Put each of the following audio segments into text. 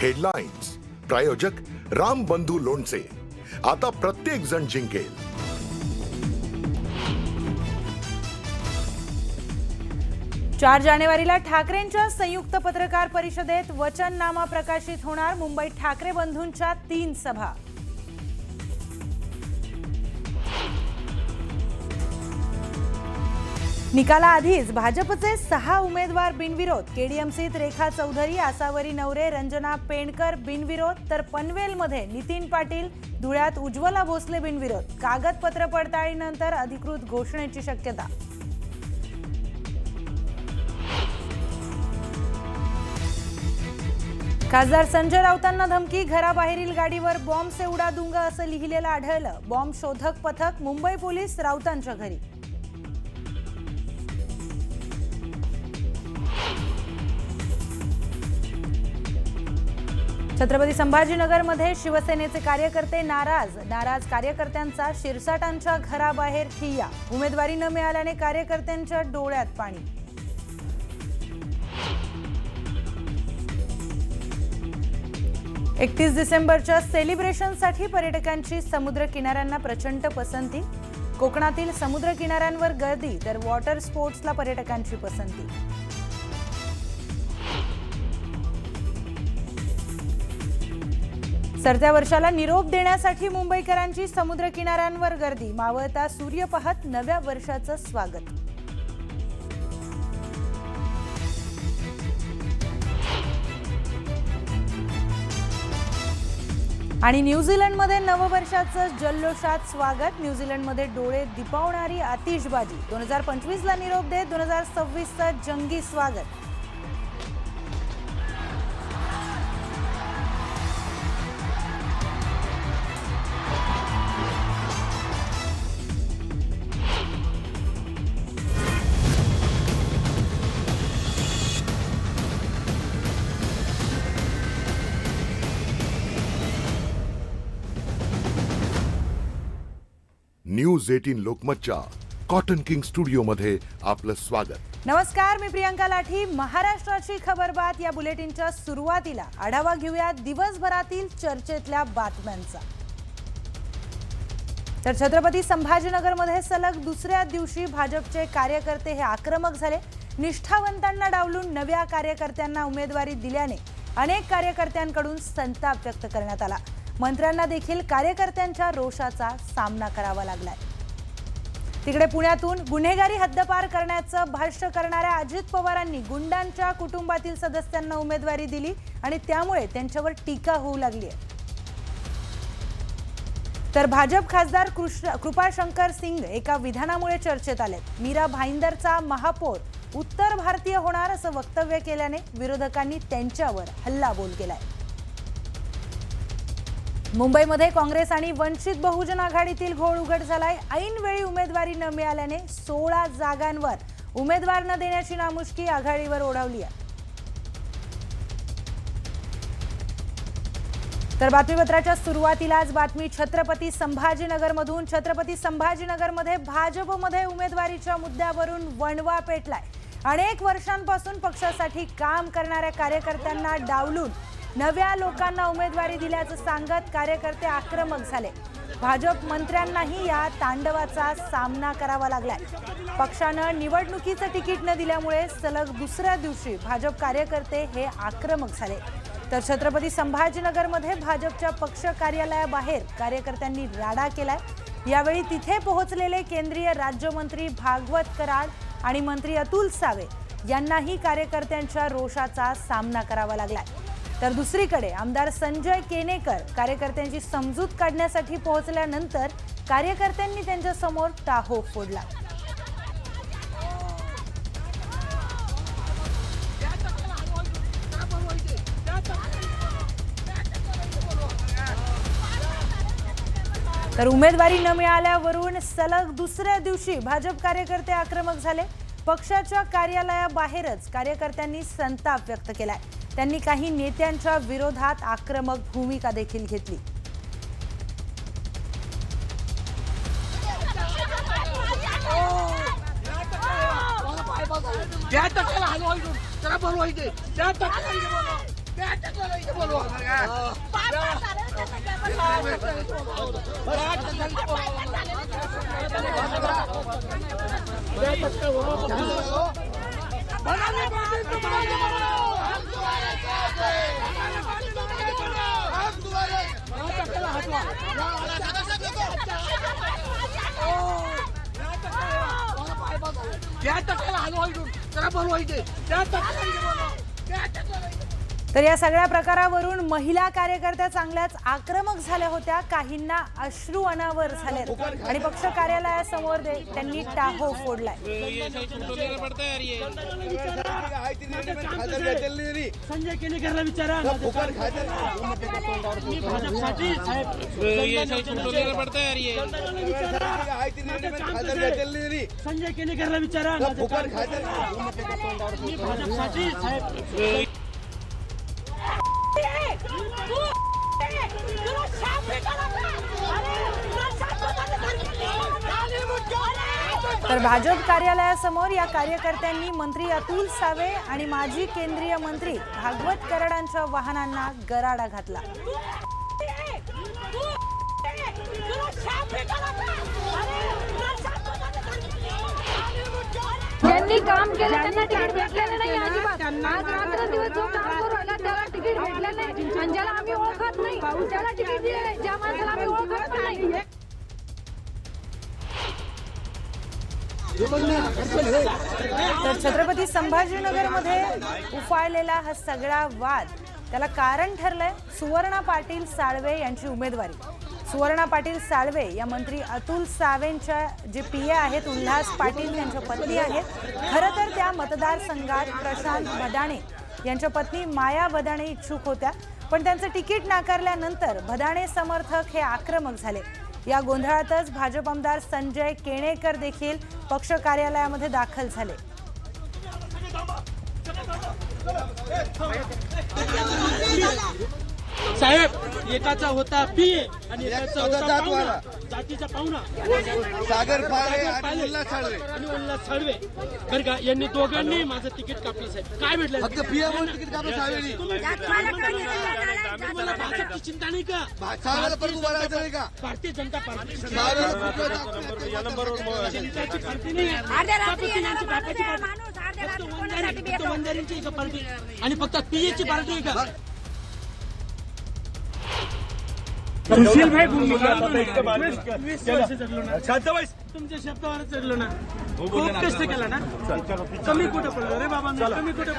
Headlines प्रायोजक राम बंधू लोणचे। आता प्रत्येक जण जिंकेल। 4 जानेवारीला ठाकरेंच्या संयुक्त पत्रकार परिषदेत वचननामा प्रकाशित होणार। मुंबईत ठाकरे बंधूंच्या 3 सभा। निकालाआधीच भाजपचे 6 उमेदवार बिनविरोध। केडीएमसीत रेखा चौधरी, आसावरी नवरे, रंजना पेंडकर बिनविरोध, तर पनवेलमध्ये नितीन पाटील, धुळ्यात उज्ज्वला भोसले बिनविरोध। कागदपत्र पडताळणीनंतर अधिकृत घोषणेची शक्यता। खासदार संजय राऊतांना धमकी, घराबाहेरील गाडीवर बॉम्ब से उडा दूंगा असं लिहिलेलं आढळलं। बॉम्ब शोधक पथक, मुंबई पोलीस राऊतांच्या घरी। छत्रपती संभाजीनगरमध्ये शिवसेनेचे कार्यकर्ते नाराज कार्यकर्त्यांचा शिरसाटांच्या घराबाहेर ठिय्या। उमेदवारी न मिळाल्याने कार्यकर्त्यांच्या डोळ्यात पाणी। एकतीस डिसेंबरच्या सेलिब्रेशनसाठी पर्यटकांची समुद्र किनाऱ्यांना प्रचंड पसंती। कोकणातील समुद्र किनाऱ्यांवर गर्दी, तर वॉटर स्पोर्ट्सला पर्यटकांची पसंती। सरत्या वर्षाला निरोप देण्यासाठी मुंबईकरांची समुद्र किनाऱ्यांवर गर्दी। मावळता सूर्य पाहत नव्या वर्षाचं स्वागत। आणि न्यूझीलंडमध्ये नववर्षाचं जल्लोषात स्वागत। न्यूझीलंडमध्ये डोळे दिपावणारी आतिषबाजी। 2025ला निरोप देत 2026चं जंगी स्वागत। न्यूज 18 लोकमतच्या कॉटन किंग स्टुडिओ मध्ये आपलं स्वागत। नमस्कार, मी प्रियंका लाठी। महाराष्ट्राची खबरबात या बुलेटिनच्या सुरुवातीला आढावा घेऊया दिवसभरातील चर्चेतल्या बातम्यांचा। तर छत्रपती संभाजीनगरमध्ये सलग दुसऱ्या दिवशी भाजपचे कार्यकर्ते हे आक्रमक झाले। निष्ठावंतांना डावलून नव्या कार्यकर्त्यांना उमेदवारी दिल्याने अनेक कार्यकर्त्यांकडून संताप व्यक्त करण्यात आला। मंत्र्यांना देखील कार्यकर्त्यांच्या रोषाचा सामना करावा लागलाय। तिकडे पुण्यातून गुन्हेगारी हद्दपार करण्याचं भाष्य करणाऱ्या अजित पवारांनी गुंडांच्या कुटुंबातील सदस्यांना उमेदवारी दिली आणि त्यामुळे त्यांच्यावर टीका होऊ लागली आहे। तर भाजप खासदार कृपाशंकर सिंग एका विधानामुळे चर्चेत आलेत। मीरा भाईंदरचा महापौर उत्तर भारतीय होणार असं वक्तव्य केल्याने विरोधकांनी त्यांच्यावर हल्लाबोल केलाय। मुंबईमध्ये काँग्रेस आणि वंचित बहुजन आघाडीतील घोळ उघड झालाय। ऐनवेळी उमेदवारी न मिळाल्याने 16 जागांवर उमेदवार न देण्याची नामुष्की आघाडीवर ओढावली आहे। तर बातमीपत्राच्या सुरुवातीलाच बातमी छत्रपती संभाजीनगरमधून। छत्रपती संभाजीनगरमध्ये भाजपमध्ये उमेदवारीच्या मुद्द्यावरून वणवा पेटलाय। अनेक वर्षांपासून पक्षासाठी काम करणाऱ्या कार्यकर्त्यांना डावलून नव्या लोकांना उमेदवारी दिल्याचं सांगत कार्यकर्ते आक्रमक झाले। भाजप मंत्र्यांनाही या तांडवाचा सामना करावा लागलाय। पक्षानं निवडणुकीचं तिकीट न दिल्यामुळे सलग दुसऱ्या दिवशी भाजप कार्यकर्ते हे आक्रमक झाले। तर छत्रपती संभाजीनगरमध्ये भाजपच्या पक्ष कार्यालयाबाहेर कार्यकर्त्यांनी राडा केलाय। यावेळी तिथे पोहोचलेले केंद्रीय राज्यमंत्री भागवत कराड आणि मंत्री अतुल सावे यांनाही कार्यकर्त्यांच्या रोषाचा सामना करावा लागलाय। तर दुसरीकडे आमदार संजय केनेकर कार्यकर्त्यांची समजूत काढण्यासाठी पोहोचल्यानंतर कार्यकर्त्यांनी त्यांच्या समोर टाहो फोडला। तर उमेदवारी न मिळाल्यावरून सलग दुसऱ्या दिवशी भाजप कार्यकर्ते आक्रमक झाले। पक्षाच्या कार्यालयाबाहेरच कार्यकर्त्यांनी संताप व्यक्त केलाय। त्यांनी काही नेत्यांच्या विरोधात आक्रमक भूमिका देखील घेतली। त्या तक्राला हलवायचं त्याला बोलवायचे त्या तक्राला तर या सगळ्या प्रकारावरून महिला कार्यकर्त्या चांगल्याच आक्रमक झाल्या होत्या. काहींना अश्रू अनावर झाले आणि पक्ष कार्यालयासमोर त्यांनी टाहो फोडलाय. संजय केणेकरला विचारा. संजय केणेकरला विचारा. मी भाजपसाठी साहेब. तर भाजप कार्यालयासमोर या कार्यकर्त्यांनी मंत्री अतुल सावे आणि माजी केंद्रीय मंत्री भागवत कराडांच्या वाहनांना गराडा घातला. ज्यांनी काम केलं त्यांना तिकीट भेटलेलं नाही अजिबात. आज रात्रंदिवस जो काम करू राहिला त्याला तिकीट भेटलं नाही आणि ज्याला आम्ही ओळखत नाही त्याला तिकीट दिले नाही. ज्या माणसाला आम्ही ओळखत नाही. तर छत्रपती संभाजीनगरमध्ये उफाळलेला हा सगळा वाद त्याला कारण ठरलंय सुवर्णा पाटील साळवे यांची उमेदवारी. सुवर्णा पाटील साळवे या मंत्री अतुल सावेंच्या जे पीए आहेत उल्हास पाटील यांच्या पत्नी आहेत. खरं तर त्या मतदारसंघात प्रशांत भदाणे यांच्या पत्नी माया भदाणे इच्छुक होत्या, पण त्यांचं तिकीट नाकारल्यानंतर भदाणे समर्थक हे आक्रमक झाले. या गोंधळातच भाजप आमदार संजय केणेकर देखील पक्ष कार्यालयामध्ये दाखल झाले. साहेब एकाचा होता पीए आणि एकाचा होता पाहुणा, जातीचा पाहुणा सागर पाले आणि उल्हास साळवे. साळवे. बरं का, यांनी दोघांनी माझं तिकीट कापलं साहेब. काय भेटलं? फक्त पिया म्हणून तिकीट कापलं साळवेनी. तुम्हाला भाजपची चिंता नाही का? साळवेला परत उभा राहायचं नाही का? भारतीय जनता पार्टी साळवेला कुठलं जनताची पार्टी नाही आहे. बापाची पार्टी फक्त वंजारींची एक पार्टी आणि फक्त पीएची पार्टी आहे का? सुशील भाई भूमिका तुमच्या शब्दावर चढलो ना. खूप कष्ट केला ना. कमी कुठं पडलं रे बाबा. कमी कुठं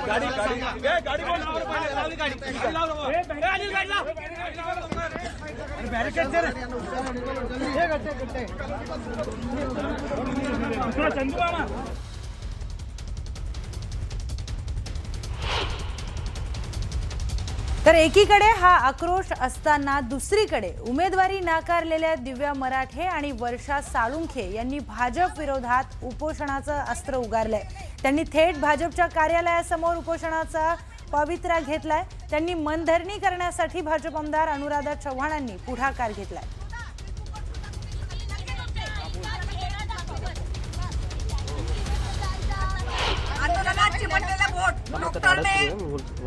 तर एकीकडे हा आक्रोश असताना दुसरीकडे उमेदवारी नाकारलेल्या दिव्या मराठे आणि वर्षा साळुंखे यांनी भाजप विरोधात उपोषणाचं अस्त्र उगारलंय. त्यांनी थेट भाजपच्या कार्यालयासमोर उपोषणाचा पवित्रा घेतलाय. त्यांनी मनधरणी करण्यासाठी भाजप आमदार अनुराधा चव्हाणांनी पुढाकार घेतलाय.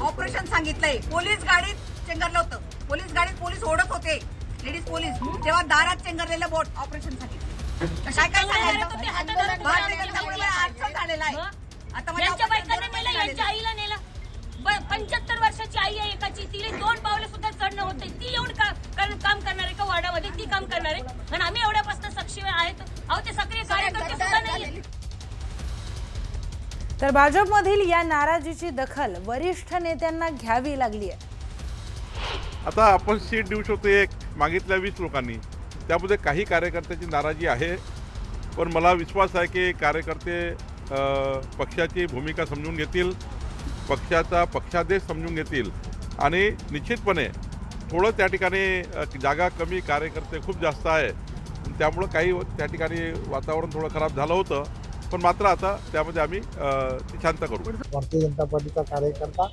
ऑपरेशन सांगितलंय. पोलीस गाडीत चेंगरलं होतं. पोलीस गाडीत पोलीस ओढत होते, लेडीज पोलीस, तेव्हा दारात चेंगरलेलं बोट ऑपरेशन सांगितलं. काय काय सांगायचं? भारतीय जनता पार्टीला अडचण झालेला आहे. आता माझ्या यांच्या आईला नेलं. 75 वर्षाची आई आहे एकाची. तिला 2 पावलं सुद्धा चढणं होते. ती येऊन काम करणार आहे का वार्डामध्ये? ती काम करणार आहे आणि आम्ही एवढ्यापासून सक्षम आहेत. अहो ते सक्रिय कार्यकर्ते सुद्धा नाहीये. तर भाजपमधील या नाराजीची दखल वरिष्ठ नेत्यांना घ्यावी लागली आहे. आता आपण सीट देऊ शकतो एक मागितल्या 20 लोकांनी, त्यामध्ये काही कार्यकर्त्याची नाराजी आहे, पण मला विश्वास आहे की कार्यकर्ते पक्षाची भूमिका समजून घेतील, पक्षाचा पक्षादेश समजून घेतील आणि निश्चितपणे थोडं त्या ठिकाणी जागा कमी, कार्यकर्ते खूप जास्त आहे, त्यामुळं काही त्या ठिकाणी वातावरण थोडं खराब झालं होतं, पण मात्र आता त्यामध्ये आम्ही ती शांत करू. भारतीय जनता पार्टीचा कार्यकर्ता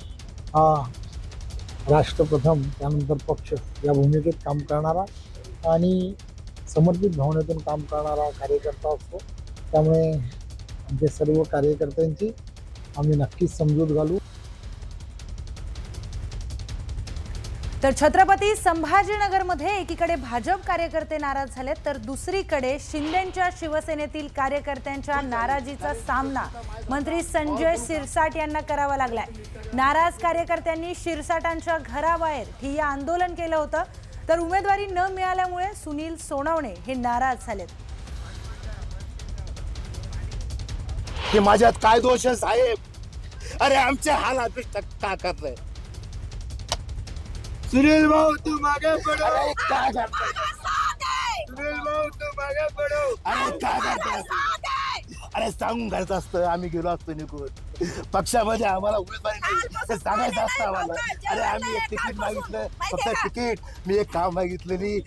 हा राष्ट्रप्रथम त्यानंतर पक्ष या भूमिकेत काम करणारा आणि समर्पित भावनेतून काम करणारा कार्यकर्ता असतो. त्यामुळे आमच्या सर्व कार्यकर्त्यांची आम्ही नक्कीच समजूत घालू. तर छत्रपती संभाजीनगरमध्ये एकीकडे भाजप कार्यकर्ते नाराज झालेत, तर दुसरीकडे शिंदेंच्या शिवसेनेतील कार्यकर्त्यांच्या नाराजीचा सामना मंत्री संजय शिरसाट यांना करावा लागलाय. नाराज कार्यकर्त्यांनी शिरसाटांच्या घराबाहेर ठिय्या आंदोलन केलं होतं, तर उमेदवारी न मिळाल्यामुळे सुनील सोनवणे हे नाराज झालेत. की माझ्यात काय दोष आहे साहेब? अरे आमच्या हालात का करताय? सुनील भाऊ तू मागे पडो. अरे काय करताय? सुनील भाऊ तू मागे पडो. अरे काय करताय? अरे सांगून घालत असतं, आम्ही गेलो असतो निघून. पक्षामध्ये आम्हाला उमेदवारी नाही ते सांगायचं असतं आम्हाला. अरे आम्ही एक तिकीट मागितलं, फक्त तिकीट. मी एक काम मागितलेली.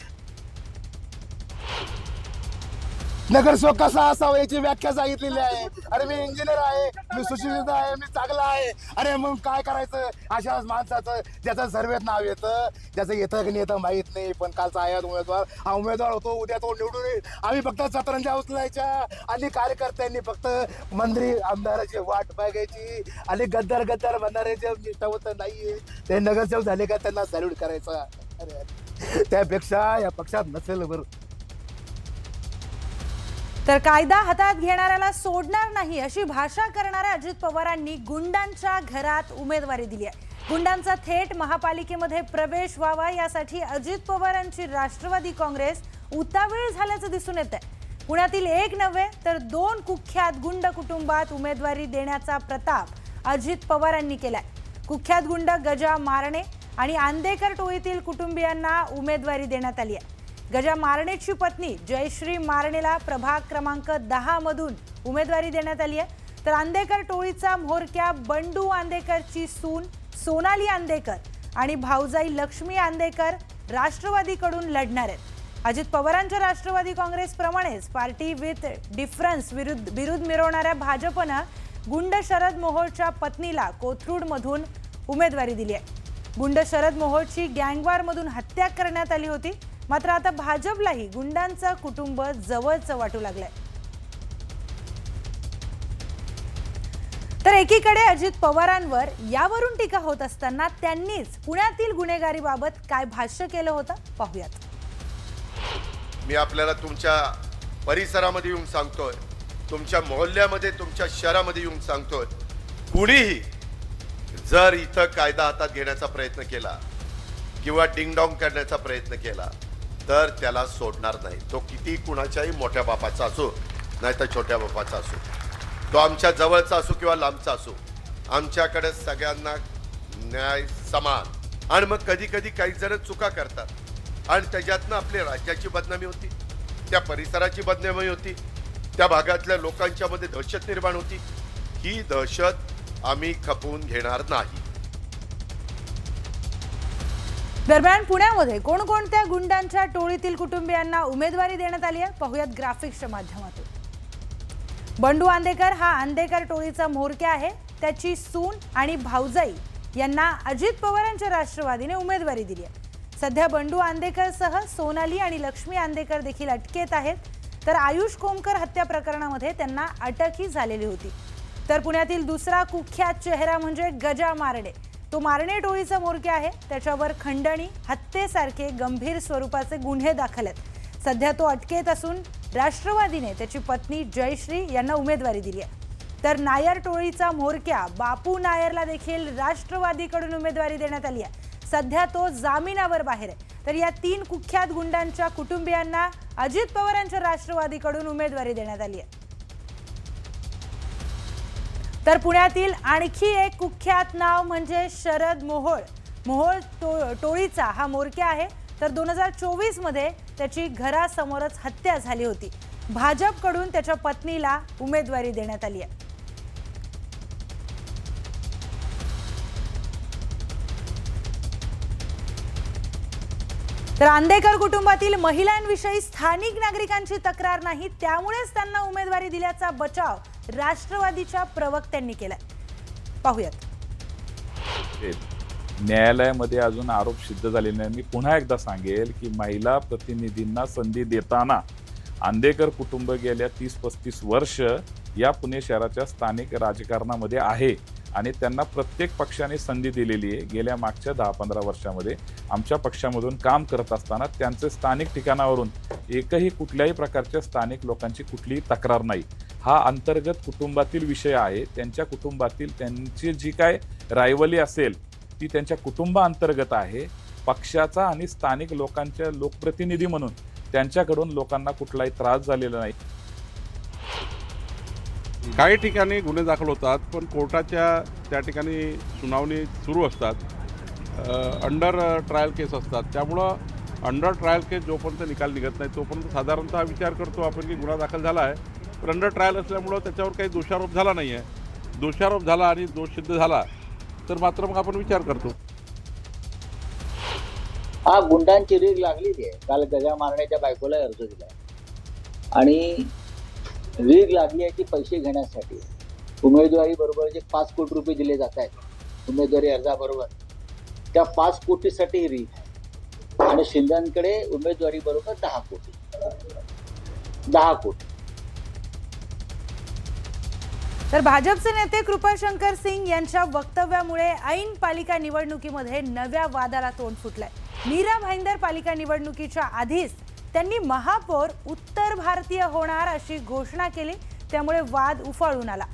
नगरसेवक कसा असावा याची व्याख्या सांगितलेली आहे. अरे मी इंजिनियर आहे, मी सुशिक्षित आहे, मी चांगला आहे. अरे मग काय करायचं अशा माणसाचं ज्याचं सर्वेत नाव येतं, ज्याचं येतं की नाही येतं माहीत नाही, पण कालचा आहे उमेदवार, हा उमेदवार होतो, उद्या तो निवडून येईल. आम्ही फक्त सतरंजा उचलायच्या आणि कार्यकर्त्यांनी फक्त मंत्री आमदाराची वाट बघायची आणि गद्दार म्हणणारे जे निष्ठावंत नाहीये ते नगरसेवक झाले का त्यांना सॅल्यूट करायचा. अरे त्यापेक्षा या पक्षात नसेल बरं. तर कायदा हातात घेणाऱ्याला सोडणार नाही अशी भाषा करणाऱ्या अजित पवारांनी गुंडांच्या घरात उमेदवारी दिली आहे. गुंडांचा थेट महापालिकेमध्ये प्रवेश व्हावा यासाठी अजित पवारांची राष्ट्रवादी काँग्रेस उतावीळ झाल्याचं दिसून येत आहे. पुण्यातील एक नव्हे तर 2 कुख्यात गुंड कुटुंबात उमेदवारी देण्याचा प्रताप अजित पवारांनी केलाय. कुख्यात गुंड गजा मारणे आणि आंदेकर टोळीतील कुटुंबियांना उमेदवारी देण्यात आली आहे. गजा मारणेची पत्नी जयश्री मारणेला प्रभाग क्रमांक 10 मधून उमेदवारी देण्यात आली आहे. तर आंदेकर टोळीचा म्होरक्या बंडू आंदेकरची सून सोनाली आंदेकर आणि भाऊजाई लक्ष्मी आंदेकर राष्ट्रवादीकडून लढणार आहेत. अजित पवारांच्या राष्ट्रवादी काँग्रेसप्रमाणेच पार्टी विथ डिफरन्स विरुद्ध मिरवणाऱ्या भाजपनं गुंड शरद मोहोळच्या पत्नीला कोथरूडमधून उमेदवारी दिली आहे. गुंड शरद मोहोळची गँगवारमधून हत्या करण्यात आली होती, मात्र आता भाजपलाही गुंडांचं कुटुंब जवळचं वाटू लागलंय. तर एकीकडे अजित पवारांवर यावरून टीका होत असताना त्यांनीच पुण्यातील गुन्हेगारीबाबत काय भाष्य केलं होतं पाहूयात. मी आपल्याला तुमच्या परिसरामध्ये येऊन सांगतोय, तुमच्या मोहल्ल्यामध्ये, तुमच्या शहरामध्ये येऊन सांगतोय, कुणीही जर इथं कायदा हातात घेण्याचा प्रयत्न केला किंवा डिंगडॉंग करण्याचा प्रयत्न केला तर त्याला सोडणार नाही. तो किती कुणाच्याही मोठ्या बापाचा असो नाही तर छोट्या बापाचा असो, तो आमच्या जवळचा असो किंवा लांबचा असो, आमच्याकडे सगळ्यांना न्याय समान. आणि मग कधी कधी काही जण चुका करतात आणि त्याच्यातनं आपल्या राज्याची बदनामी होती, त्या परिसराची बदनामी होती, त्या भागातल्या लोकांच्यामध्ये दहशत निर्माण होती. ही दहशत आम्ही खपवून घेणार नाही. दरम्यान पुण्यामध्ये कोणकोणत्या गुंडांच्या टोळीतील कुटुंबियांना उमेदवारी देण्यात आली आहे पाहूयात ग्राफिक्सच्या माध्यमातून. बंडू आंदेकर हा आंदेकर टोळीचा म्होरक्या आहे. त्याची सून आणि भाऊजाई यांना अजित पवारांच्या राष्ट्रवादीने उमेदवारी दिली आहे. सध्या बंडू आंदेकरसह सोनाली आणि लक्ष्मी आंदेकर देखील अटकेत आहेत. तर आयुष कोमकर हत्या प्रकरणामध्ये त्यांना अटकही झालेली होती. तर पुण्यातील दुसरा कुख्यात चेहरा म्हणजे गजा मारणे. तो मारणे टोळीचा म्होरक्या आहे. त्याच्यावर खंडणी, हत्येसारखे गंभीर स्वरूपाचे गुन्हे दाखल आहेत. सध्या तो अटकेत असून राष्ट्रवादीने त्याची पत्नी जयश्री यांना उमेदवारी दिली आहे. तर नायर टोळीचा म्होरक्या बापू नायरला देखील राष्ट्रवादीकडून उमेदवारी देण्यात आली आहे. सध्या तो जामिनावर बाहेर आहे. तर या 3 कुख्यात गुंडांच्या कुटुंबियांना अजित पवारांच्या राष्ट्रवादीकडून उमेदवारी देण्यात आली आहे. तर पुण्यातील आणखी एक कुख्यात नाव म्हणजे शरद मोहोळ. मोहोळ टोळीचा हा म्होरक्या आहे. तर 2024 मध्ये त्याची घरासमोरच हत्या झाली होती. भाजपकडून त्याच्या पत्नीला उमेदवारी देण्यात आली आहे. तर आंदेकर कुटुंबातील महिलांविषयी स्थानिक नागरिकांची तक्रार नाही, त्यामुळेच त्यांना उमेदवारी दिल्याचा बचाव राष्ट्रवादीच्या प्रवक्त्यांनी केलाय. पाहूयात. न्यायालयामध्ये अजून आरोप सिद्ध झालेले नाही. मी पुन्हा एकदा सांगेल की महिला प्रतिनिधींना संधी देताना आंदेकर कुटुंब गेल्या 30-35 वर्ष या पुणे शहराच्या स्थानिक राजकारणामध्ये आहे आणि त्यांना प्रत्येक पक्षाने संधी दिलेली आहे. गेल्या मागच्या 10-15 वर्षामध्ये आमच्या पक्षामधून काम करत असताना त्यांचे स्थानिक ठिकाणावरून एकही कुठल्याही प्रकारच्या स्थानिक लोकांची कुठलीही तक्रार नाही. हा अंतर्गत कुटुंबातील विषय आहे. त्यांच्या कुटुंबातील त्यांची जी काय रायवली असेल ती त्यांच्या कुटुंबाअंतर्गत आहे. पक्षाचा आणि स्थानिक लोकांच्या लोकप्रतिनिधी म्हणून त्यांच्याकडून लोकांना कुठलाही त्रास झालेला नाही. काही ठिकाणी गुन्हे दाखल होतात, पण कोर्टाच्या त्या ठिकाणी सुनावणी सुरू असतात. अंडर ट्रायल केस असतात. त्यामुळं अंडर ट्रायल केस जोपर्यंत निकाल निघत नाही तोपर्यंत साधारणतः विचार करतो आपण की गुन्हा दाखल झाला आहे. पण अंडर ट्रायल असल्यामुळं त्याच्यावर काही दोषारोप झाला नाही आहे. दोषारोप झाला आणि दोष सिद्ध झाला तर मात्र मग आपण विचार करतो. हा गुंडांची रीग लागलेली आहे. काल गजा मारण्याच्या बायकोला अर्ज दिला आणि रीग लागली आहे की पैसे घेण्यासाठी. उमेदवारी बरोबर जे 5 कोटी रुपये दिले जात आहेत उमेदवारी अर्जाबरोबर, त्या 5 कोटीसाठी रीग आहे. आणि शिंदेकडे उमेदवारी बरोबर 10 कोटी. तर भाजपचे नेते कृपाशंकर सिंग यांच्या वक्तव्यामुळे ऐन पालिका निवडणुकीमध्ये नव्या वादाला तोंड फुटलंय. मीरा भाईंदर पालिका निवडणुकीच्या आधीच त्यांनी महापौर उत्तर भारतीय होणार अशी घोषणा केली. त्यामुळे वाद उफाळून आला.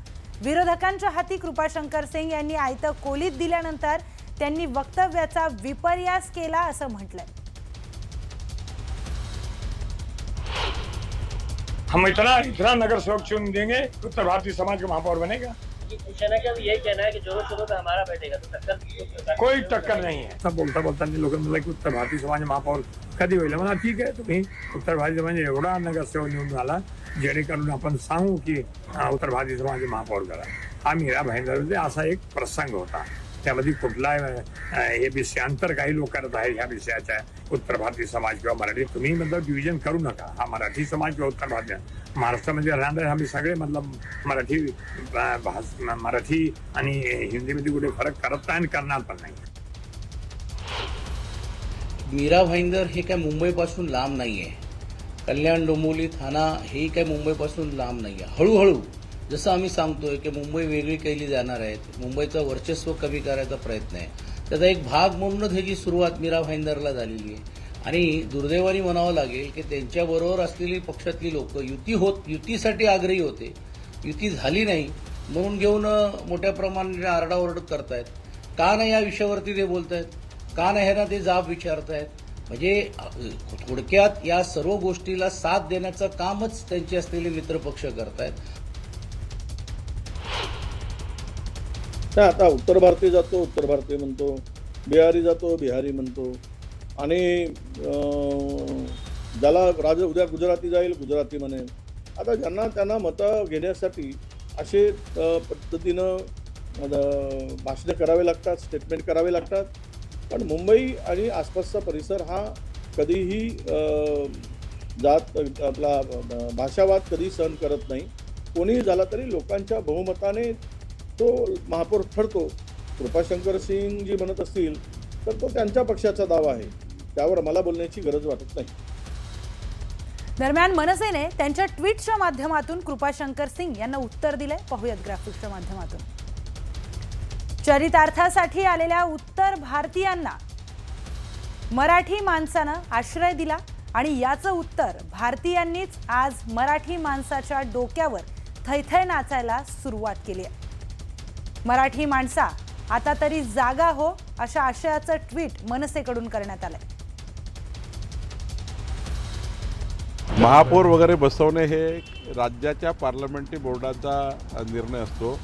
विरोधकांच्या हाती कृपाशंकर सिंग यांनी आयतं कोलीत दिल्यानंतर त्यांनी वक्तव्याचा विपर्यास केला असं म्हटलंय. हम इतना नगर सेवक चुन देंगे उत्तर भारतीय समाज का महापौर बनेगा. यही कहना है कि जोरों शोरों पे हमारा बैठेगा तो टक्कर कोई टक्कर नहीं है. सब बोलता लोकांना म्हणलं की उत्तर भारतीय समाज महापौर कधी होईल. मला ठीक आहे, तुम्ही उत्तर भारतीय समाज एवढा नगरसेवक निवडून आला जेणेकरून आपण सांगू की उत्तर भारतीय समाज महापौर करा. हा मीरा भाईंदरमध्ये असा एक प्रसंग होता. त्यामध्ये कुठला हे विषयांतर काही लोक करत आहेत ह्या विषयाच्या उत्तर भारतीय समाज किंवा मराठी. तुम्ही मतलब डिव्हिजन करू नका. हा मराठी समाज किंवा उत्तर भारतीय महाराष्ट्रामध्ये राहणारे आम्ही सगळे मतलब मराठी आणि हिंदीमध्ये कुठे फरक करत नाही आणि करणार पण नाही. मीरा भाईंदर हे काय मुंबईपासून लांब नाही आहे. कल्याण डोंबिवली ठाणा हे काय मुंबईपासून लांब नाही आहे. हळूहळू जसं आम्ही सांगतोय की मुंबई वेगळी केली जाणार आहे, मुंबईचं वर्चस्व कमी करायचा प्रयत्न आहे, त्याचा एक भाग म्हणूनच ह्याची सुरुवात मीरा भाईंदरला झालेली आहे. आणि दुर्दैवाने म्हणावं लागेल की त्यांच्याबरोबर असलेली पक्षातली लोक युतीसाठी आग्रही होते. युती झाली नाही म्हणून घेऊन मोठ्या प्रमाणात आरडाओरड करतायत. का नाही या विषयावरती ते बोलतायत, का नाही ह्यांना ते जाब विचारतायत. म्हणजे थोडक्यात या सर्व गोष्टीला साथ देण्याचं कामच त्यांचे असलेले मित्रपक्ष करतायत. आता उत्तर भारतीय जातो उत्तर भारतीय म्हणतो, बिहारी जातो बिहारी म्हणतो आणि ज्याला उद्या गुजराती जाईल गुजराती म्हणेल. आता ज्यांना त्यांना मतं घेण्यासाठी असे पद्धतीनं भाषणं करावे लागतात, स्टेटमेंट करावे लागतात. पण मुंबई आणि आसपासचा परिसर हा कधीही आपला भाषावाद कधी सहन करत नाही. कोणीही झाला तरी लोकांच्या बहुमताने तो महापौर ठरतो. कृपाशंकर सिंग जी म्हणत असतील तर तो त्यांच्या पक्षाचा दावा आहे, त्यावर मला बोलण्याची गरज वाटत नाही. दरम्यान मनसेने त्यांच्या ट्विटच्या माध्यमातून कृपाशंकर सिंग यांना उत्तर दिलंय. पाहूयात ग्राफिक्सच्या माध्यमातून. चरितार्थासाठी आलेल्या उत्तर भारतीयांना मराठी माणसानं आश्रय दिला आणि याचं उत्तर भारतीयांनीच आज मराठी माणसाच्या डोक्यावर थैथै नाचायला सुरुवात केली आहे. मराठी माणसा आता तरी जागा हो अशा आशयाचं ट्विट मनसेकडून करण्यात आलंय. महापौर वगैरे बसवणे हे राज्याच्या पार्लमेंटरी बोर्डाचा निर्णय असतो.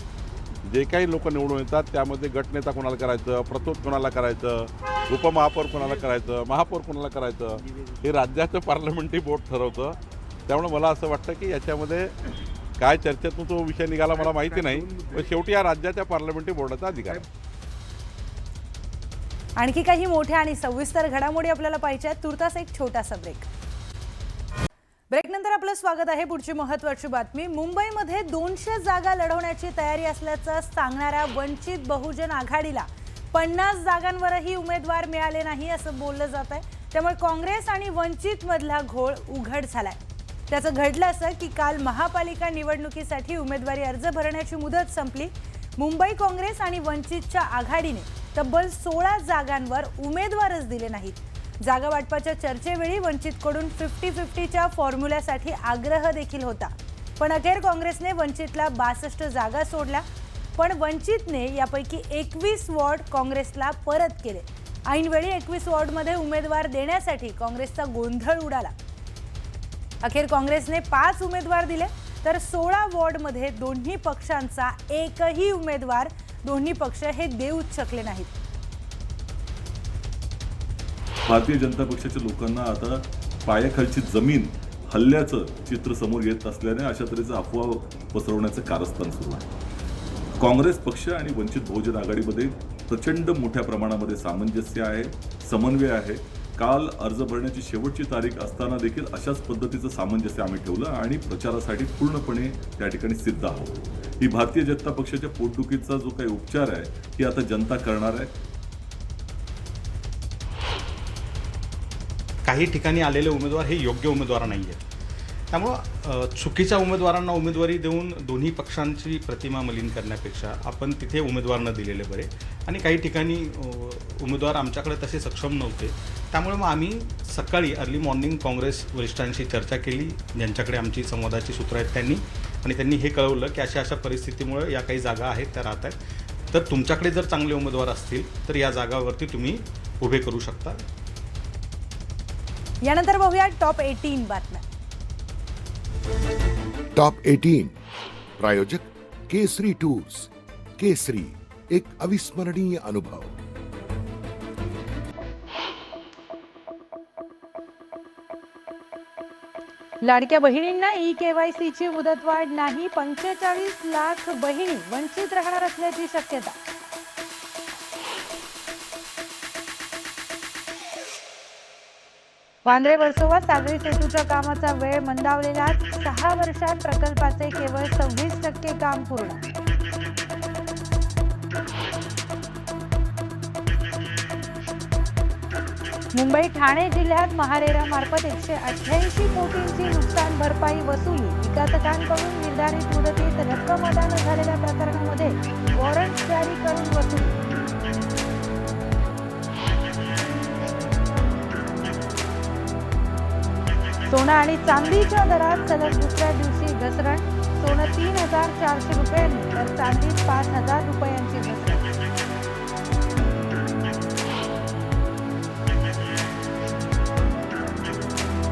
जे काही लोक निवडून येतात त्यामध्ये गटनेता कोणाला करायचं, प्रतोद कोणाला करायचं, उपमहापौर कोणाला करायचं, महापौर कोणाला करायचं हे राज्याचं पार्लमेंटरी बोर्ड ठरवतं. त्यामुळे मला असं वाटतं की याच्यामध्ये काय चर्चेतून तो विषय निघाला मला माहिती नाही, पण शेवटी या राज्याच्या पार्लमेंटरी बोर्डाचा अधिकार आहे. आणखी काही मोठ्या आणि सविस्तर घडामोडी आपल्याला पाहिजे आहेत. तुर्तास एक छोटासा ब्रेकनंतर आपलं स्वागत आहे. पुढची महत्त्वाची बातमी. मुंबईमध्ये 200 जागा लढवण्याची तयारी असल्याचं सांगणाऱ्या वंचित बहुजन आघाडीला 50 जागांवरही उमेदवार मिळाले नाही असं बोललं जात आहे. त्यामुळे काँग्रेस आणि वंचित मधला घोळ उघड झालाय. त्याचं घडलं असं की काल महापालिका निवडणुकीसाठी उमेदवारी अर्ज भरण्याची मुदत संपली. मुंबई काँग्रेस आणि वंचितच्या आघाडीने तब्बल 16 जागांवर उमेदवारच दिले नाहीत। जागा वाटपाच्या चर्चेवेळी वंचितकडून 50-50च्या फॉर्म्युल्यासाठी आग्रह देखील होता, पण अखेर काँग्रेसने वंचितला 62 जागा सोडल्या। पण वंचितने यापैकी 21 वॉर्ड काँग्रेसला परत केले। ऐनवेळी 21 वॉर्डमध्ये उमेदवार देण्यासाठी काँग्रेसचा गोंधळ उडाला। अखेर काँग्रेसने 5 उमेदवार दिले, तर 16 वॉर्डमध्ये दोन्ही पक्षांचा एकही उमेदवार दोन्ही पक्ष हे देऊच शकले नाहीत। भारतीय जनता पक्षाच्या लोकांना आता पायाखालची जमीन हल्ल्याचं चित्र समोर येत असल्याने अशा तऱ्हेचं अफवा पसरवण्याचं कारस्थान सुरू आहे। काँग्रेस पक्ष आणि वंचित बहुजन आघाडीमध्ये प्रचंड मोठ्या प्रमाणामध्ये सामंजस्य आहे, समन्वय आहे। काल अर्ज भरण्याची शेवटची तारीख असताना देखील अशाच पद्धतीचं सामंजस्य आम्ही ठेवलं आणि प्रचारासाठी पूर्णपणे त्या ठिकाणी सिद्ध आहोत। ही भारतीय जनता पक्षाच्या पोटदुखीचा जो काही उपचार आहे ही आता जनता करणार आहे। काही ठिकाणी आलेले उमेदवार हे योग्य उमेदवार नाही आहेत, त्यामुळं चुकीच्या उमेदवारांना उमेदवारी देऊन दोन्ही पक्षांची प्रतिमा मलिन करण्यापेक्षा आपण तिथे उमेदवार न दिलेले बरे। आणि काही ठिकाणी उमेदवार आमच्याकडे तसे सक्षम नव्हते, त्यामुळे मग आम्ही सकाळी अर्ली मॉर्निंग काँग्रेस वरिष्ठांशी चर्चा केली, ज्यांच्याकडे आमची संवादाची सूत्र आहेत त्यांनी, आणि त्यांनी हे कळवलं की अशा परिस्थितीमुळे या काही जागा आहेत त्या राहत आहेत, तर तुमच्याकडे जर चांगले उमेदवार असतील तर या जागावरती तुम्ही उभे करू शकता। यानंतर बघूया टॉप 18 बातम्या। टॉप 18 प्रायोजक केसरी टूर्स। केसरी एक अविस्मरणीय अनुभव। लाडक्या बहिणींना ई-केवायसीची मुदतवाढ नाही, 45 लाख बहिणी वंचित राहणार असल्याची शक्यता। वांद्रे वर्सोवा सागरी सेतूच्या कामाचा वेळ मंदावलेला, 6 वर्षात प्रकल्पाचे केवळ 26% काम पूर्ण। मुंबई ठाणे जिल्ह्यात महारेरा मार्फत 188 कोटींची नुकसान भरपाई वसुली। विकासकांकडून निर्धारित मुदतीत रक्कम अदा न झालेल्या प्रकरणामध्ये वॉरंट जारी करून वसुली। सोनं आणि चांदीच्या दरात सलग दुसऱ्या दिवशी घसरण। सोनं 3,400 रुपयांनी तर चांदी 5,000 रुपयांची घसरण।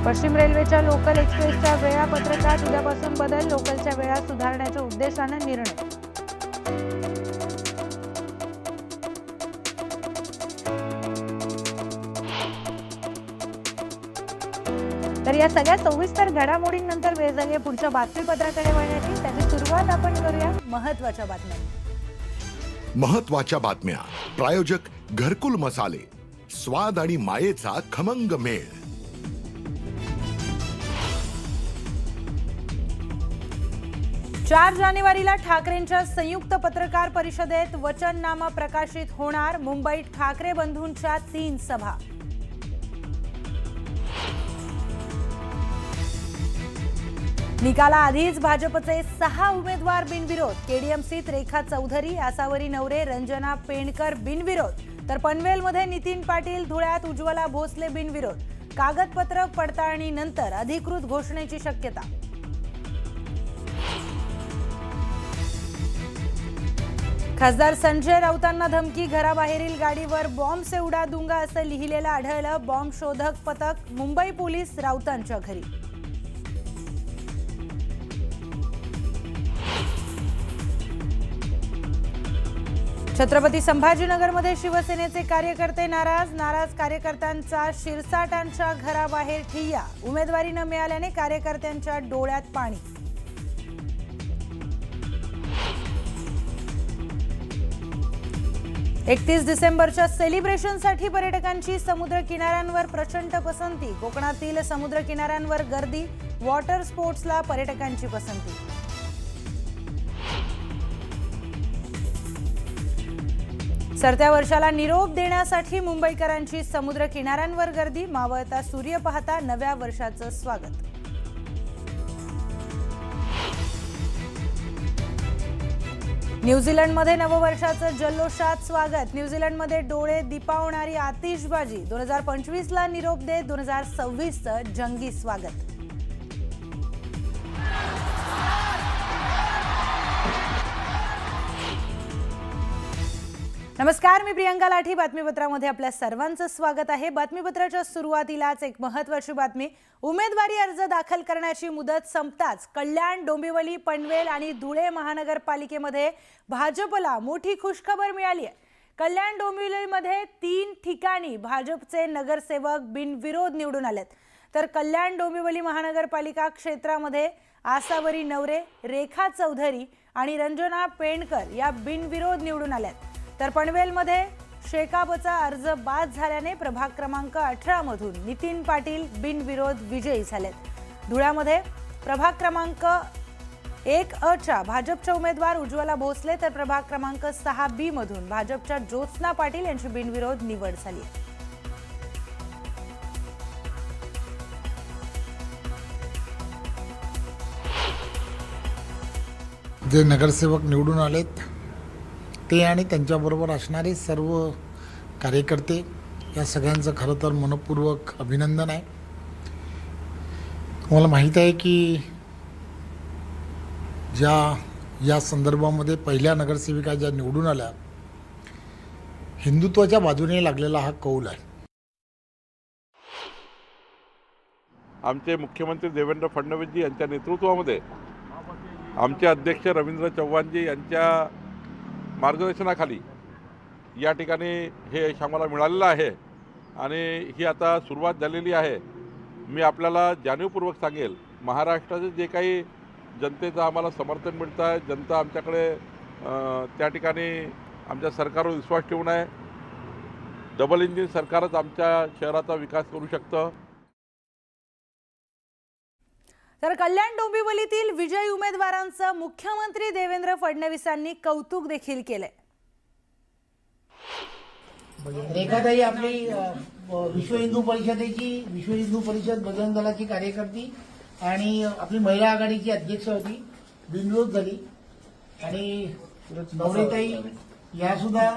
पश्चिम रेल्वेच्या लोकल एक्सप्रेसच्या वेळापत्रकात उद्यापासून बदल, लोकलच्या वेळा सुधारण्याच्या उद्देशाने निर्णय। तर या सगळ्या सविस्तर घडामोडींनंतर वेळ झाली आहे पुढच्या बातमीपत्राकडे वळण्याची। त्याची सुरुवात आपण करूया महत्त्वाच्या बातम्यांनी। महत्त्वाच्या बातम्या प्रायोजक घरकुल मसाले, स्वाद आणि मायेचा खमंग मेळ। चार जानेवारीला ठाकरेंच्या संयुक्त पत्रकार परिषदेत वचननामा प्रकाशित होणार। मुंबईत ठाकरे बंधूंच्या 3 सभा। निकालाआधीच भाजपचे 6 उमेदवार बिनविरोध। केडीएमसीत रेखा चौधरी, आसावरी नवरे, रंजना पेंडकर बिनविरोध, तर पनवेलमध्ये नितीन पाटील, धुळ्यात उज्ज्वला भोसले बिनविरोध। कागदपत्र पडताळणीनंतर अधिकृत घोषणेची शक्यता। खासदार संजय राऊतांना धमकी, घराबाहेरील गाडीवर बॉम्ब से उडा दूंगा असं लिहिलेलं आढळलं। बॉम्ब शोधक पथक, मुंबई पोलीस राऊतांच्या घरी। छत्रपती संभाजीनगरमध्ये शिवसेनेचे कार्यकर्ते नाराज कार्यकर्त्यांचा शिरसाटांच्या घराबाहेर ठिय्या। उमेदवारी न मिळाल्याने कार्यकर्त्यांच्या डोळ्यात पाणी। एकतीस डिसेंबरच्या सेलिब्रेशनसाठी पर्यटकांची समुद्र किनाऱ्यांवर प्रचंड पसंती। कोकणातील समुद्र किनाऱ्यांवर गर्दी, वॉटर स्पोर्ट्सला पर्यटकांची पसंती। सरत्या वर्षाला निरोप देण्यासाठी मुंबईकरांची समुद्र किनाऱ्यांवर गर्दी। मावळता सूर्य पाहता नव्या वर्षाचं स्वागत। न्यूझीलंडमध्ये नववर्षाचं जल्लोषात स्वागत. न्यूझीलंडमध्ये डोळे दिपावणारी आतिषबाजी. 2025ला निरोप देत 2026चं जंगी स्वागत. नमस्कार, मी प्रियंका लाठी. बातमीपत्रामध्ये आपल्या सर्वांचं स्वागत आहे. बातमीपत्राच्या सुरुवातीलाच एक महत्त्वाची बातमी. उमेदवारी अर्ज दाखल करण्याची मुदत संपताच कल्याण, डोंबिवली, पनवेल आणि धुळे महानगरपालिकेमध्ये भाजपला मोठी खुशखबर मिळाली आहे. कल्याण, डोंबिवलीमध्ये 3 ठिकाणी भाजपचे नगरसेवक बिनविरोध निवडून आलेत. तर कल्याण, डोंबिवली महानगरपालिका क्षेत्रामध्ये आसावरी नवरे, रेखा चौधरी आणि रंजना पेंडकर या बिनविरोध निवडून आल्यात. तर पनवेलमध्ये शेकापचा अर्ज बाद झाल्याने प्रभाग क्रमांक 18 मधून नितीन पाटील बिनविरोध विजयी झालेत. धुळ्यामध्ये प्रभाग क्रमांक 1अ भाजपच्या उमेदवार उज्ज्वला भोसले तर प्रभाग क्रमांक 6B मधून भाजपच्या ज्योत्स्ना पाटील यांची बिनविरोध निवड झाली. जे नगरसेवक निवडून आलेत ते आणि त्यांच्याबरोबर असणारे सर्व कार्यकर्ते या सगळ्यांचं खरं तर मनपूर्वक अभिनंदन आहे. मला माहीत आहे की या संदर्भामध्ये पहिल्या नगरसेविका ज्या निवडून आल्या हिंदुत्वाच्या बाजूने लागलेला हा कौल आहे. आमचे मुख्यमंत्री देवेंद्र फडणवीसजी यांच्या नेतृत्वामध्ये आमचे अध्यक्ष रवींद्र चव्हाणजी यांच्या मार्गदर्शनाखाली या ठिकाणी हे यश आम्हाला मिळालेलं आहे आणि ही आता सुरुवात झालेली आहे. मी आपल्याला जाणीवपूर्वक सांगेल, महाराष्ट्राचं जे काही जनतेचं आम्हाला समर्थन मिळतं आहे, जनता आमच्याकडे त्या ठिकाणी आमच्या सरकारवर विश्वास ठेवून आहे. डबल इंजिन सरकारच आमच्या शहराचा विकास करू शकतं. तर कल्याण, डोंबिवलीतील विजयी उमेदवारांचं मुख्यमंत्री देवेंद्र फडणवीसांनी कौतुक देखील केलंय. रेखाताई आपली विश्व हिंदू परिषद बजरंग दलाची कार्यकर्ती आणि आपली महिला आघाडीची अध्यक्ष होती, बिनविरोध झाली. आणि नवरेताई या सुद्धा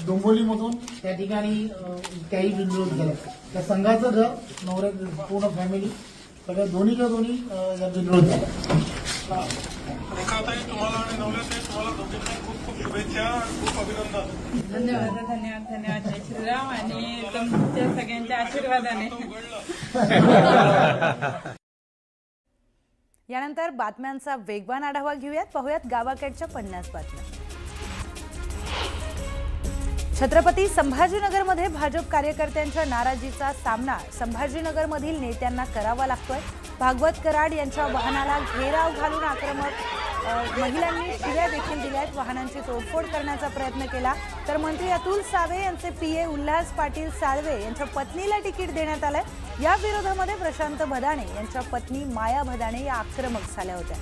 डोंबिवलीमधून त्या ठिकाणी त्याही बिनविरोध झाल्या. त्या संघाचं घर नवरे पूर्ण फॅमिली सगळ्या दोन्हीच्या दोन्ही या बिनविरोध झाल्या. धन्यवाद जय श्रीराम आणि तुमच्या सगळ्यांच्या आशीर्वादाने. यानंतर बातम्यांचा वेगवान आढावा घेऊयात. पाहूयात गावाकडच्या 50 बातम्या. छत्रपती संभाजीनगरमध्ये भाजप कार्यकर्त्यांच्या नाराजीचा सामना संभाजीनगरमधील नेत्यांना करावा लागतोय. भागवत कराड यांच्या वाहनाला घेराव घालून आक्रमक महिलांनी शिव्या देखील दिल्यात. वाहनांची तोडफोड करण्याचा प्रयत्न केला. तर मंत्री अतुल सावे यांचे PA उल्हास पाटील साळवे यांच्या पत्नीला तिकीट देण्यात आलंय. या विरोधामध्ये प्रशांत भदाणे यांच्या पत्नी माया भदाणे या आक्रमक झाल्या होत्या.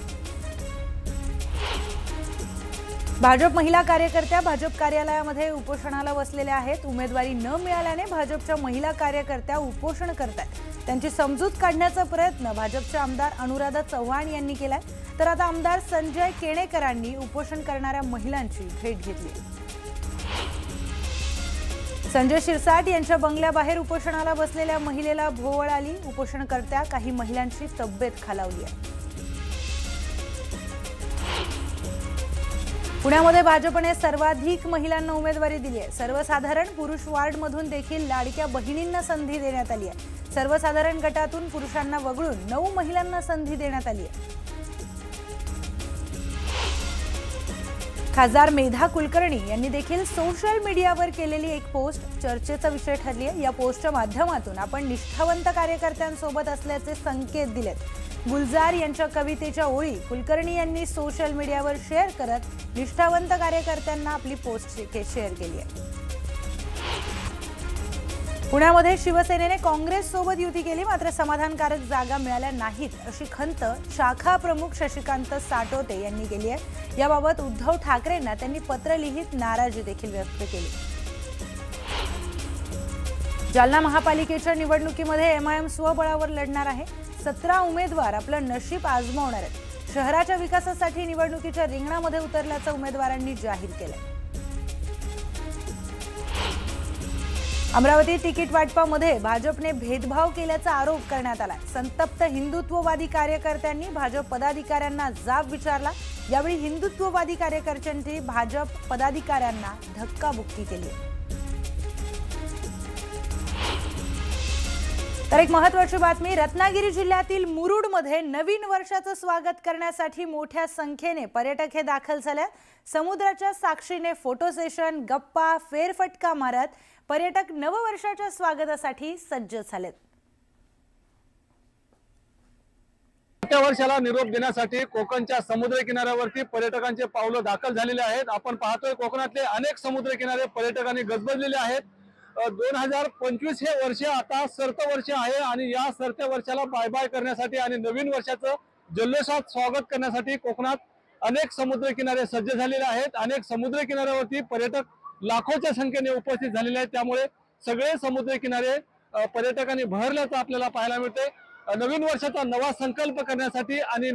भाजप महिला कार्यकर्त्या भाजप कार्यालयामध्ये उपोषणाला बसलेल्या आहेत. उमेदवारी न मिळाल्याने भाजपच्या महिला कार्यकर्त्या उपोषण करतात. त्यांची समजूत काढण्याचा प्रयत्न भाजपचे आमदार अनुराधा चव्हाण यांनी केलाय. तर आता आमदार संजय केणेकरांनी उपोषण करणाऱ्या महिलांची भेट घेतली. संजय शिरसाट यांच्या बंगल्याबाहेर उपोषणाला बसलेल्या महिलेला भोवळ आली. उपोषणकर्त्या काही महिलांची तब्येत खालावली आहे. पुण्यामध्ये भाजपने सर्वाधिक महिलांना उमेदवारी दिली आहे. सर्वसाधारण पुरुष वार्डमधून देखील लाडक्या बहिणींना संधी देण्यात आली आहे. सर्वसाधारण गटातून पुरुषांना वगळून 9 महिलांना संधी देण्यात आली आहे. खासदार मेधा कुलकर्णी यांनी देखील सोशल मीडियावर केलेली एक पोस्ट चर्चेचा विषय ठरली आहे. या पोस्टच्या माध्यमातून आपण निष्ठावंत कार्यकर्त्यांसोबत असल्याचे संकेत दिलेत. गुलजार यांच्या कवितेच्या ओळी कुलकर्णी यांनी सोशल मीडियावर शेअर करत निष्ठावंत कार्यकर्त्यांना आपली पोस्ट शेअर केली आहे. पुण्यामध्ये शिवसेनेने काँग्रेस सोबत युती केली, मात्र समाधानकारक जागा मिळाल्या नाहीत अशी खंत शाखा प्रमुख शशिकांत साटोते यांनी केली आहे. याबाबत उद्धव ठाकरेंना त्यांनी पत्र लिहित नाराजी देखील व्यक्त केली. जालना महापालिकेच्या निवडणुकीमध्ये MIM स्वबळावर लढणार आहे. 17 उमेदवार आपलं नशीब आजमावणार आहेत. शहराच्या विकासासाठी निवडणुकीच्या रिंगणामध्ये उतरल्याचं उमेदवारांनी जाहीर केलंय. अमरावती तिकीट वाटपामध्ये भाजपने भेदभाव केल्याचा आरोप करण्यात आला. संतप्त हिंदुत्ववादी कार्यकर्त्यांनी भाजप पदाधिकाऱ्यांना जाब विचारला. यावेळी हिंदुत्ववादी कार्यकर्त्यांनी भाजप पदाधिकाऱ्यांना धक्काबुक्की केली. तर एक महत्त्वाची बातमी, रत्नागिरी जिल्ह्यातील मुरुडमध्ये नवीन वर्षाचं स्वागत करण्यासाठी मोठ्या संख्येने पर्यटक हे दाखल झाले. समुद्राच्या साक्षीने फोटो सेशन, गप्पा, फेरफटका मारत पर्यटक नववर्षाच्या स्वागतासाठी सज्ज झालेत. नव्या वर्षाला निरोप देण्यासाठी कोकणच्या समुद्र किनाऱ्यावरती पर्यटकांचे पावलं दाखल झालेले आहेत. आपण पाहतोय कोकणातले अनेक समुद्र किनारे पर्यटकांनी गजबजलेले आहेत. 2025 हे वर्ष आता सरतं वर्ष आहे आणि या सरत्या वर्षाला बाय बाय करण्यासाठी आणि नवीन वर्षाचं जल्लोषात स्वागत करण्यासाठी कोकणात अनेक समुद्र किनारे सज्ज झालेले आहेत. अनेक समुद्र किनाऱ्यावरती पर्यटक लाखोच्या संख्येने उपस्थित झालेले आहेत. त्यामुळे सगळे समुद्र किनारे पर्यटकांनी बहरल्याचं आपल्याला पाहायला मिळते. नवीन वर्षाचा नवा संकल्प करण्यासाठी आणि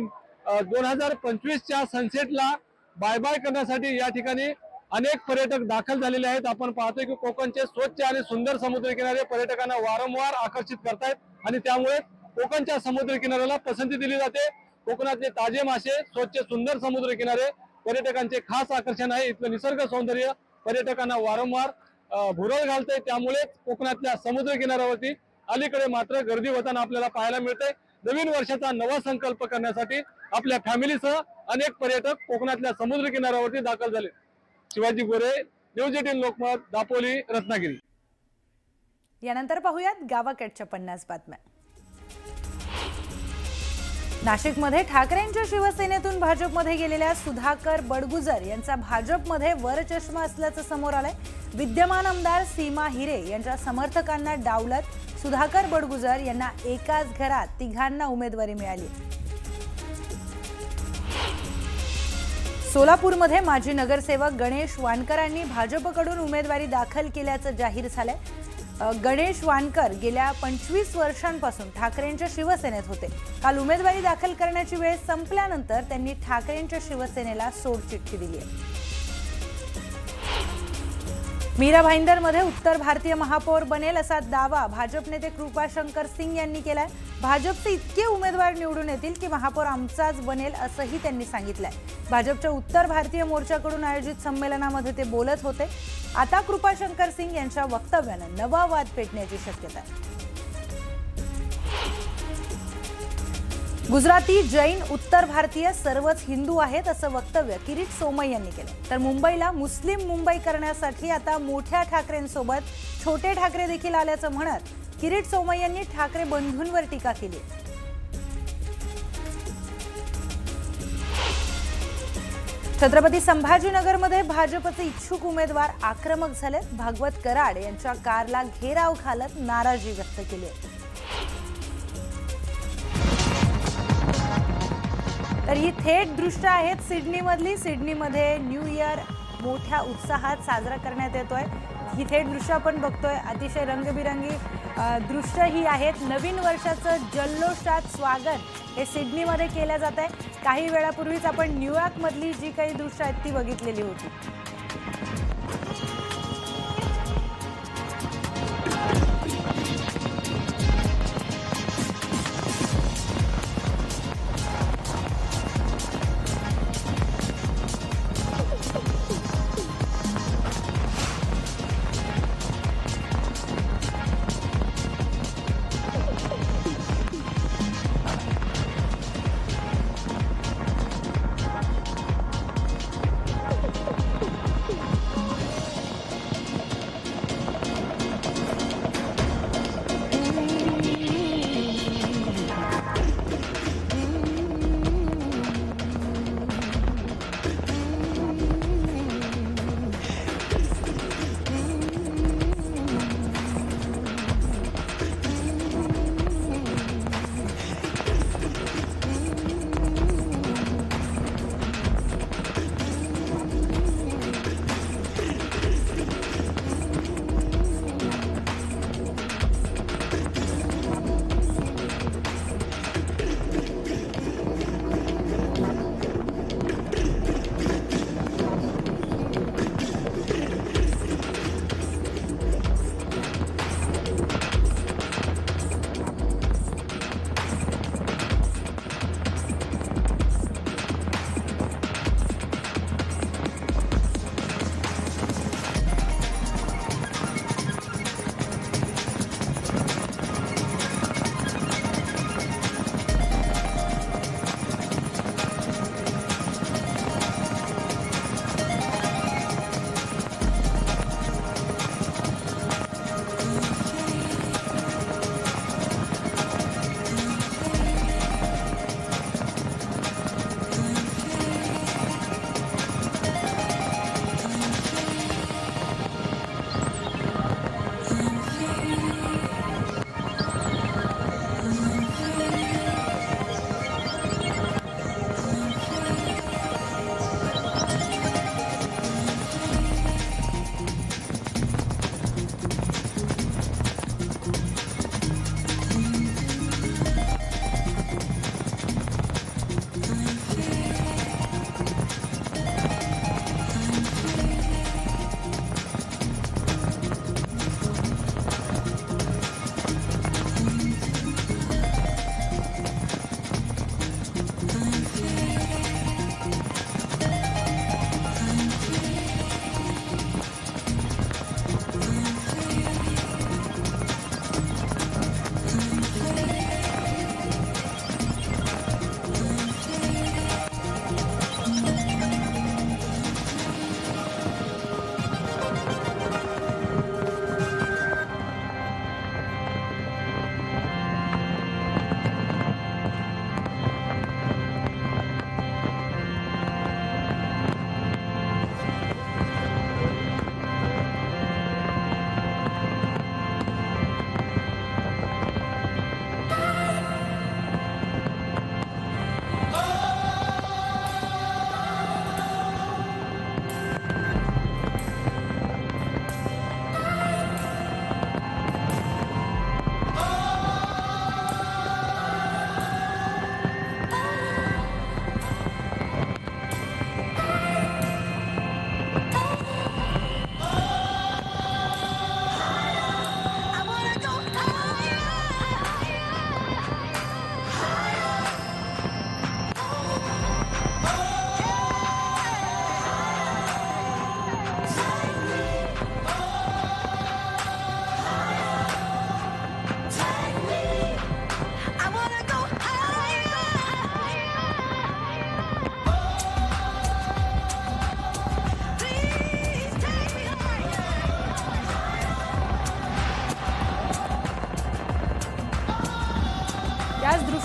2025च्या सनसेटला बाय बाय करण्यासाठी या ठिकाणी अनेक पर्यटक दाखल झालेले आहेत. आपण पाहतोय की कोकणचे स्वच्छ आणि सुंदर समुद्र किनारे पर्यटकांना वारंवार आकर्षित करतायत आणि त्यामुळे कोकणच्या समुद्र किनाऱ्याला पसंती दिली जाते. कोकणातले ताजे मासे, स्वच्छ सुंदर समुद्र किनारे पर्यटकांचे खास आकर्षण आहे. इथलं निसर्ग सौंदर्य पर्यटकांना वारंवार भुरळ घालतंय. त्यामुळे कोकणातल्या समुद्र किनाऱ्यावरती अलीकडे मात्र गर्दी होताना आपल्याला पाहायला मिळते. नवीन वर्षाचा नवा संकल्प करण्यासाठी आपल्या फॅमिलीसह अनेक पर्यटक कोकणातल्या समुद्र किनाऱ्यावरती दाखल झाले. शिवाजी गोरे, न्यूज 18 लोकमत, दापोली, रत्नागिरी. यानंतर पाहूयात गावाकडच्या 50 बातम्या. नाशिकमध्ये ठाकरेंच्या शिवसेनेतून भाजपमध्ये गेलेल्या सुधाकर बडगुजर यांचा भाजपमध्ये वरचष्मा असल्याचं समोर आलंय. विद्यमान आमदार सीमा हिरे यांच्या समर्थकांना डावलत सुधाकर बडगुजर यांना एकाच घरात तिघांना उमेदवारी मिळाली. सोलापूरमध्ये माजी नगरसेवक गणेश वानकरांनी भाजपकडून उमेदवारी दाखल केल्याचं जाहीर झालंय. गणेश वानकर गेल्या 25 वर्षांपासून ठाकरेंच्या शिवसेनेत होते. काल उमेदवारी दाखल करण्याची वेळ संपल्यानंतर त्यांनी ठाकरेंच्या शिवसेनेला सोडचिठ्ठी दिली आहे. मीरा भाईंदरमध्ये उत्तर भारतीय महापौर बनेल असा दावा भाजप नेते कृपाशंकर सिंग यांनी केलाय. भाजपचे इतके उमेदवार निवडून येतील की महापौर आमचाच बनेल असंही त्यांनी सांगितलंय. भाजपच्या उत्तर भारतीय मोर्चाकडून आयोजित संमेलनामध्ये ते बोलत होते. आता कृपाशंकर सिंग यांच्या वक्तव्यानं नवा वाद पेटण्याची शक्यता आहे. गुजराती, जैन, उत्तर भारतीय सर्वच हिंदू आहेत असं वक्तव्य किरीट सोमय्या यांनी केलं. तर मुंबईला मुस्लिम मुंबई करण्यासाठी आता मोठ्या ठाकरेंसोबत छोटे ठाकरे देखील आल्याचं म्हणत किरीट सोमय्या यांनी ठाकरे बंधूंवर टीका केली. छत्रपती संभाजीनगरमध्ये भाजपचे इच्छुक उमेदवार आक्रमक झालेत. भागवत कराड यांच्या कारला घेराव घालत नाराजी व्यक्त केली आहे. तर ही थेट दृश्य आहेत सिडनीमधली. सिडनीमध्ये न्यू इयर मोठ्या उत्साहात साजरा करण्यात येतोय. ही थेट दृश्य आपण बघतोय. अतिशय रंगबिरंगी दृश्य ही आहेत. नवीन वर्षाचं जल्लोषात स्वागत हे सिडनीमध्ये केलं जात आहे. काही वेळापूर्वीच आपण न्यूयॉर्कमधली जी काही दृश्य आहेत ती बघितलेली होती.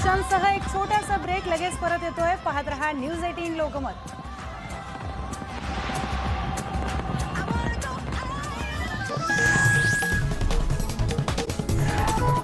अपडेट्ससह एक छोटासा ब्रेक, लगेच परत येतोय. पाहत रहा न्यूज 18 लोकमत.